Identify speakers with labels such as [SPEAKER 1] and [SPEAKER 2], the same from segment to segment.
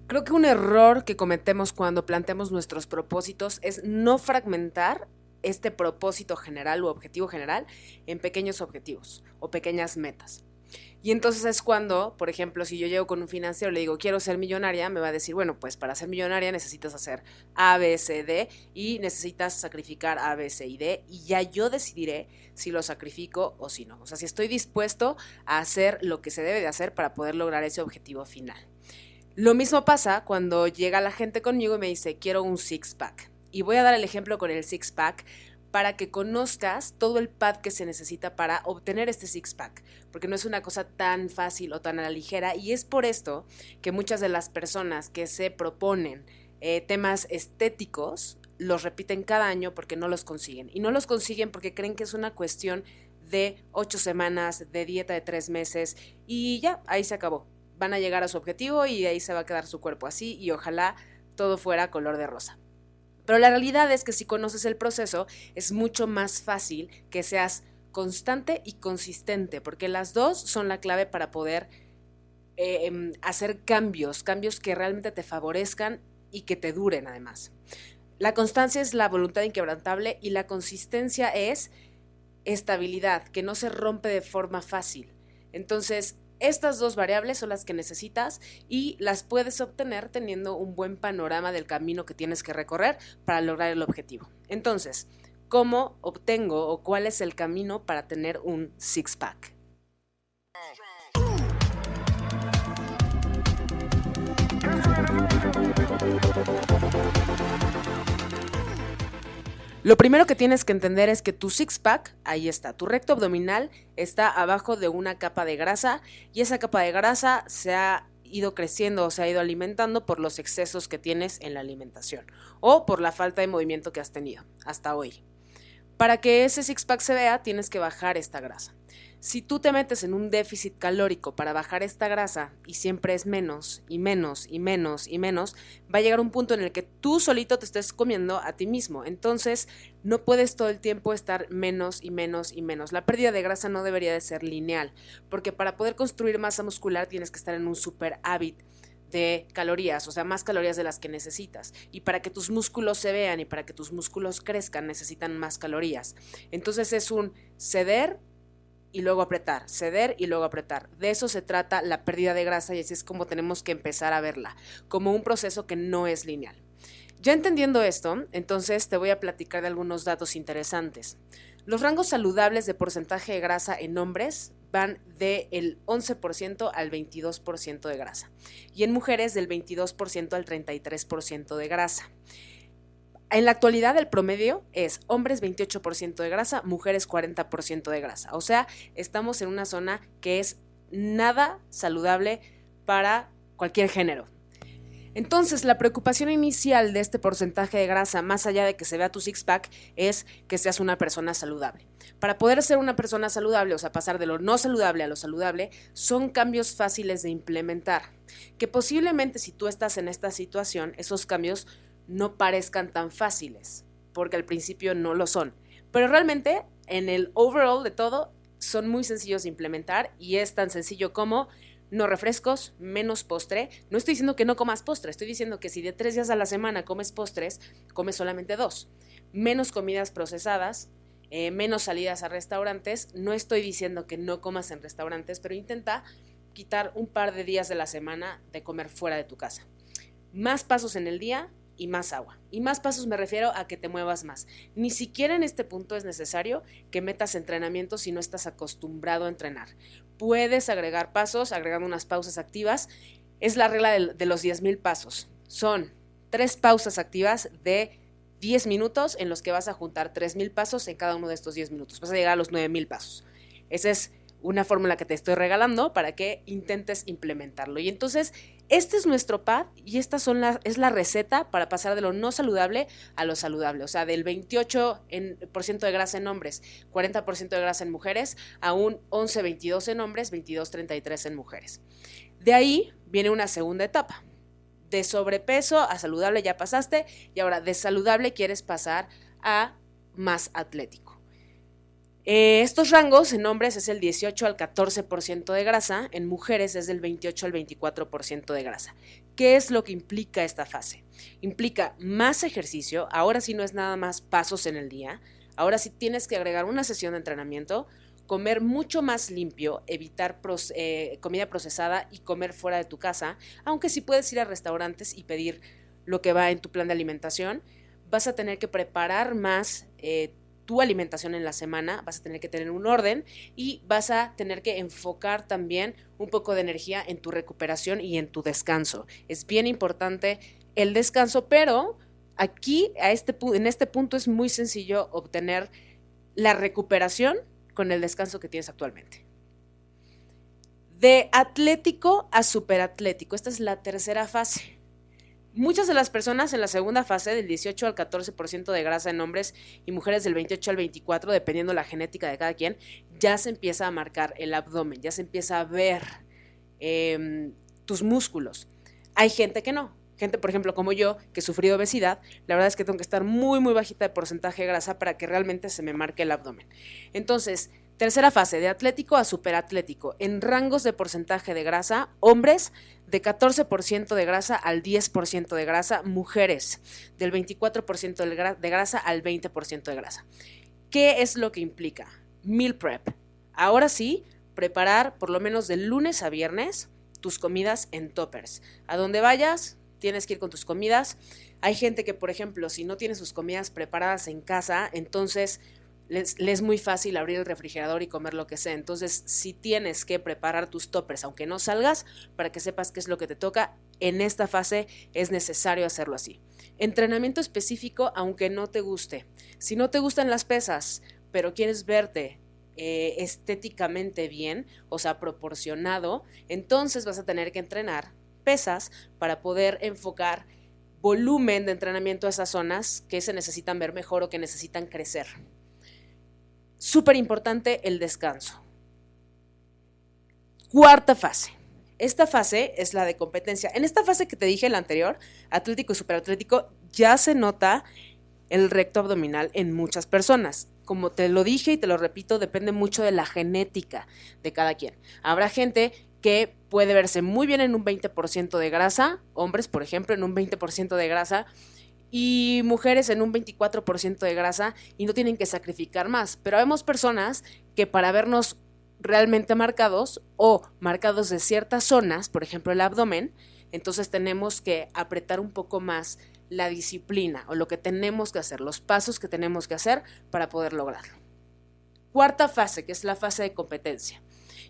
[SPEAKER 1] Creo que un error que cometemos cuando planteamos nuestros propósitos es no fragmentar este propósito general o objetivo general en pequeños objetivos o pequeñas metas. Y entonces es cuando, por ejemplo, si yo llego con un financiero y le digo, quiero ser millonaria, me va a decir, bueno, pues para ser millonaria necesitas hacer A, B, C, D y necesitas sacrificar A, B, C y D y ya yo decidiré si lo sacrifico o si no. O sea, si estoy dispuesto a hacer lo que se debe de hacer para poder lograr ese objetivo final. Lo mismo pasa cuando llega la gente conmigo y me dice, quiero un six-pack. Y voy a dar el ejemplo con el six-pack para que conozcas todo el pad que se necesita para obtener este six-pack, porque no es una cosa tan fácil o tan a la ligera, y es por esto que muchas de las personas que se proponen temas estéticos los repiten cada año porque no los consiguen. Y no los consiguen porque creen que es una cuestión de 8 semanas, de dieta de 3 meses, y ya, ahí se acabó. Van a llegar a su objetivo y ahí se va a quedar su cuerpo así y ojalá todo fuera color de rosa. Pero la realidad es que si conoces el proceso es mucho más fácil que seas constante y consistente, porque las dos son la clave para poder hacer cambios que realmente te favorezcan y que te duren además. La constancia es la voluntad inquebrantable y la consistencia es estabilidad, que no se rompe de forma fácil. Entonces, estas dos variables son las que necesitas y las puedes obtener teniendo un buen panorama del camino que tienes que recorrer para lograr el objetivo. Entonces, ¿cómo obtengo o cuál es el camino para tener un six-pack? Lo primero que tienes que entender es que tu six-pack, ahí está, tu recto abdominal está abajo de una capa de grasa y esa capa de grasa se ha ido creciendo o se ha ido alimentando por los excesos que tienes en la alimentación o por la falta de movimiento que has tenido hasta hoy. Para que ese six-pack se vea, tienes que bajar esta grasa. Si tú te metes en un déficit calórico para bajar esta grasa y siempre es menos y menos y menos y menos, va a llegar un punto en el que tú solito te estés comiendo a ti mismo. Entonces, no puedes todo el tiempo estar menos y menos y menos. La pérdida de grasa no debería de ser lineal, porque para poder construir masa muscular tienes que estar en un superávit de calorías, o sea, más calorías de las que necesitas. Y para que tus músculos se vean y para que tus músculos crezcan, necesitan más calorías. Entonces es un ceder y luego apretar, ceder y luego apretar. De eso se trata la pérdida de grasa y así es como tenemos que empezar a verla, como un proceso que no es lineal. Ya entendiendo esto, entonces te voy a platicar de algunos datos interesantes. Los rangos saludables de porcentaje de grasa en hombres van del 11% al 22% de grasa y en mujeres del 22% al 33% de grasa. En la actualidad el promedio es hombres 28% de grasa, mujeres 40% de grasa. O sea, estamos en una zona que es nada saludable para cualquier género. Entonces, la preocupación inicial de este porcentaje de grasa, más allá de que se vea tu six-pack, es que seas una persona saludable. Para poder ser una persona saludable, o sea, pasar de lo no saludable a lo saludable, son cambios fáciles de implementar, que posiblemente si tú estás en esta situación, esos cambios no parezcan tan fáciles, porque al principio no lo son. Pero realmente, en el overall de todo, son muy sencillos de implementar y es tan sencillo como no refrescos, menos postre. No estoy diciendo que no comas postre, estoy diciendo que si de 3 días a la semana comes postres, comes solamente 2. Menos comidas procesadas, menos salidas a restaurantes. No estoy diciendo que no comas en restaurantes, pero intenta quitar un par de días de la semana de comer fuera de tu casa. Más pasos en el día y más agua. Y más pasos me refiero a que te muevas más. Ni siquiera en este punto es necesario que metas entrenamiento si no estás acostumbrado a entrenar. Puedes agregar pasos, agregando unas pausas activas. Es la regla de los 10,000 pasos. Son 3 pausas activas de 10 minutos en los que vas a juntar 3,000 pasos en cada uno de estos 10 minutos. Vas a llegar a los 9,000 pasos. Esa es una fórmula que te estoy regalando para que intentes implementarlo. Y entonces, este es nuestro pad y esta es la receta para pasar de lo no saludable a lo saludable. O sea, del 28% de grasa en hombres, 40% de grasa en mujeres, a un 11-22 en hombres, 22-33 en mujeres. De ahí viene una segunda etapa. De sobrepeso a saludable ya pasaste y ahora de saludable quieres pasar a más atlético. Estos rangos en hombres es el 18 al 14% de grasa, en mujeres es del 28 al 24% de grasa. ¿Qué es lo que implica esta fase? Implica más ejercicio, ahora sí no es nada más pasos en el día, ahora sí tienes que agregar una sesión de entrenamiento, comer mucho más limpio, evitar comida procesada y comer fuera de tu casa, aunque sí puedes ir a restaurantes y pedir lo que va en tu plan de alimentación. Vas a tener que preparar más tu alimentación en la semana, vas a tener que tener un orden y vas a tener que enfocar también un poco de energía en tu recuperación y en tu descanso. Es bien importante el descanso, pero aquí en este punto es muy sencillo obtener la recuperación con el descanso que tienes actualmente. De atlético a superatlético, esta es la tercera fase. Muchas de las personas en la segunda fase, del 18 al 14% de grasa en hombres y mujeres del 28 al 24%, dependiendo la genética de cada quien, ya se empieza a marcar el abdomen, ya se empieza a ver tus músculos. Hay gente que no. Gente, por ejemplo, como yo, que sufrí obesidad, la verdad es que tengo que estar muy, muy bajita de porcentaje de grasa para que realmente se me marque el abdomen. Entonces, tercera fase, de atlético a superatlético, en rangos de porcentaje de grasa, hombres de 14% de grasa al 10% de grasa, mujeres del 24% de grasa al 20% de grasa. ¿Qué es lo que implica? Meal prep. Ahora sí, preparar por lo menos de lunes a viernes tus comidas en toppers. A donde vayas, tienes que ir con tus comidas. Hay gente que, por ejemplo, si no tiene sus comidas preparadas en casa, entonces les es muy fácil abrir el refrigerador y comer lo que sea. Entonces, si tienes que preparar tus toppers, aunque no salgas, para que sepas qué es lo que te toca, en esta fase es necesario hacerlo así. Entrenamiento específico, aunque no te guste. Si no te gustan las pesas, pero quieres verte estéticamente bien, o sea, proporcionado, entonces vas a tener que entrenar pesas para poder enfocar volumen de entrenamiento a esas zonas que se necesitan ver mejor o que necesitan crecer. Súper importante el descanso. Cuarta fase. Esta fase es la de competencia. En esta fase que te dije, la anterior, atlético y superatlético, ya se nota el recto abdominal en muchas personas. Como te lo dije y te lo repito, depende mucho de la genética de cada quien. Habrá gente que puede verse muy bien en un 20% de grasa, hombres, por ejemplo, en un 20% de grasa, y mujeres en un 24% de grasa y no tienen que sacrificar más. Pero vemos personas que para vernos realmente marcados o marcados de ciertas zonas, por ejemplo el abdomen, entonces tenemos que apretar un poco más la disciplina o lo que tenemos que hacer, los pasos que tenemos que hacer para poder lograrlo. Cuarta fase, que es la fase de competencia.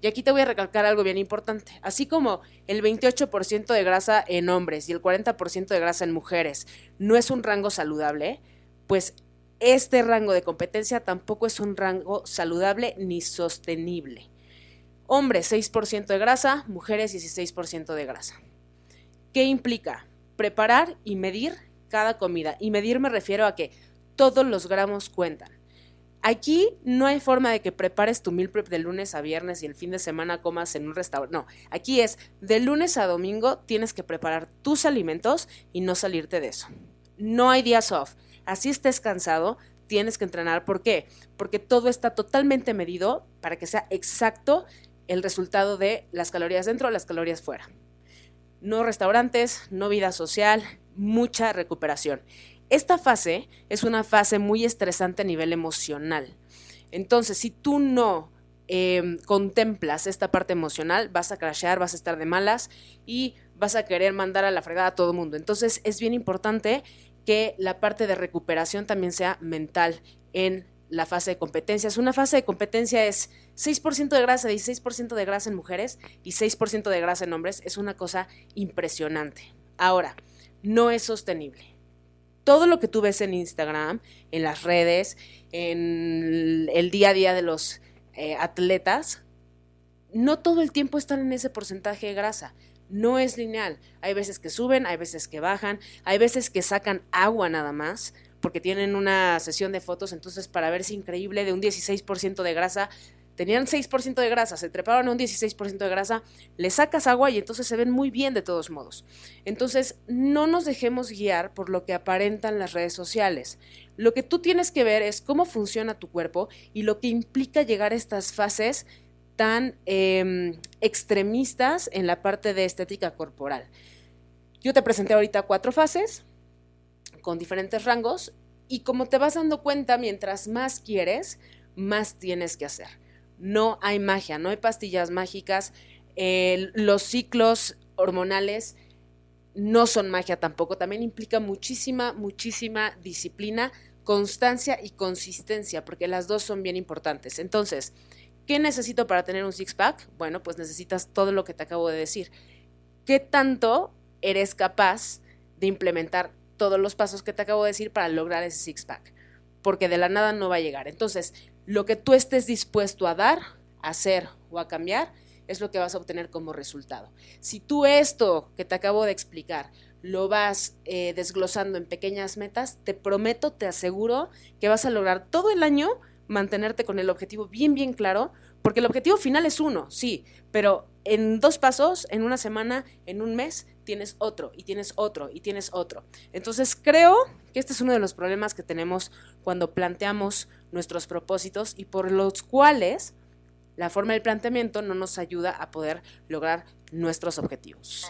[SPEAKER 1] Y aquí te voy a recalcar algo bien importante. Así como el 28% de grasa en hombres y el 40% de grasa en mujeres no es un rango saludable, pues este rango de competencia tampoco es un rango saludable ni sostenible. Hombres 6% de grasa, mujeres 16% de grasa. ¿Qué implica? Preparar y medir cada comida. Y medir me refiero a que todos los gramos cuentan. Aquí no hay forma de que prepares tu meal prep de lunes a viernes y el fin de semana comas en un restaurante. No, aquí es de lunes a domingo tienes que preparar tus alimentos y no salirte de eso. No hay días off. Así estés cansado, tienes que entrenar. ¿Por qué? Porque todo está totalmente medido para que sea exacto el resultado de las calorías dentro o las calorías fuera. No restaurantes, no vida social, mucha recuperación. Esta fase es una fase muy estresante a nivel emocional. Entonces, si tú no contemplas esta parte emocional, vas a crashear, vas a estar de malas y vas a querer mandar a la fregada a todo el mundo. Entonces, es bien importante que la parte de recuperación también sea mental en la fase de competencia. Una fase de competencia es 6% de grasa, 16% de grasa en mujeres y 6% de grasa en hombres. Es una cosa impresionante. Ahora, no es sostenible. Todo lo que tú ves en Instagram, en las redes, en el día a día de los atletas, no todo el tiempo están en ese porcentaje de grasa. No es lineal. Hay veces que suben, hay veces que bajan, hay veces que sacan agua nada más, porque tienen una sesión de fotos, entonces para verse increíble de un 16% de grasa, tenían 6% de grasa, se treparon a un 16% de grasa, le sacas agua y entonces se ven muy bien de todos modos. Entonces, no nos dejemos guiar por lo que aparentan las redes sociales. Lo que tú tienes que ver es cómo funciona tu cuerpo y lo que implica llegar a estas fases tan extremistas en la parte de estética corporal. Yo te presenté ahorita 4 fases con diferentes rangos y como te vas dando cuenta, mientras más quieres, más tienes que hacer. No hay magia, no hay pastillas mágicas, los ciclos hormonales no son magia tampoco, también implica muchísima disciplina, constancia y consistencia, porque las dos son bien importantes. Entonces, ¿qué necesito para tener un six-pack? Bueno, pues necesitas todo lo que te acabo de decir. ¿Qué tanto eres capaz de implementar todos los pasos que te acabo de decir para lograr ese six-pack? Porque de la nada no va a llegar. Entonces, lo que tú estés dispuesto a dar, a hacer o a cambiar es lo que vas a obtener como resultado. Si tú esto que te acabo de explicar lo vas desglosando en pequeñas metas, te prometo, te aseguro que vas a lograr todo el año mantenerte con el objetivo bien claro, porque el objetivo final es uno, sí, pero en 2 pasos, en una semana, en un mes, tienes otro, y tienes otro, y tienes otro. Entonces creo que este es uno de los problemas que tenemos cuando planteamos nuestros propósitos y por los cuales la forma del planteamiento no nos ayuda a poder lograr nuestros objetivos.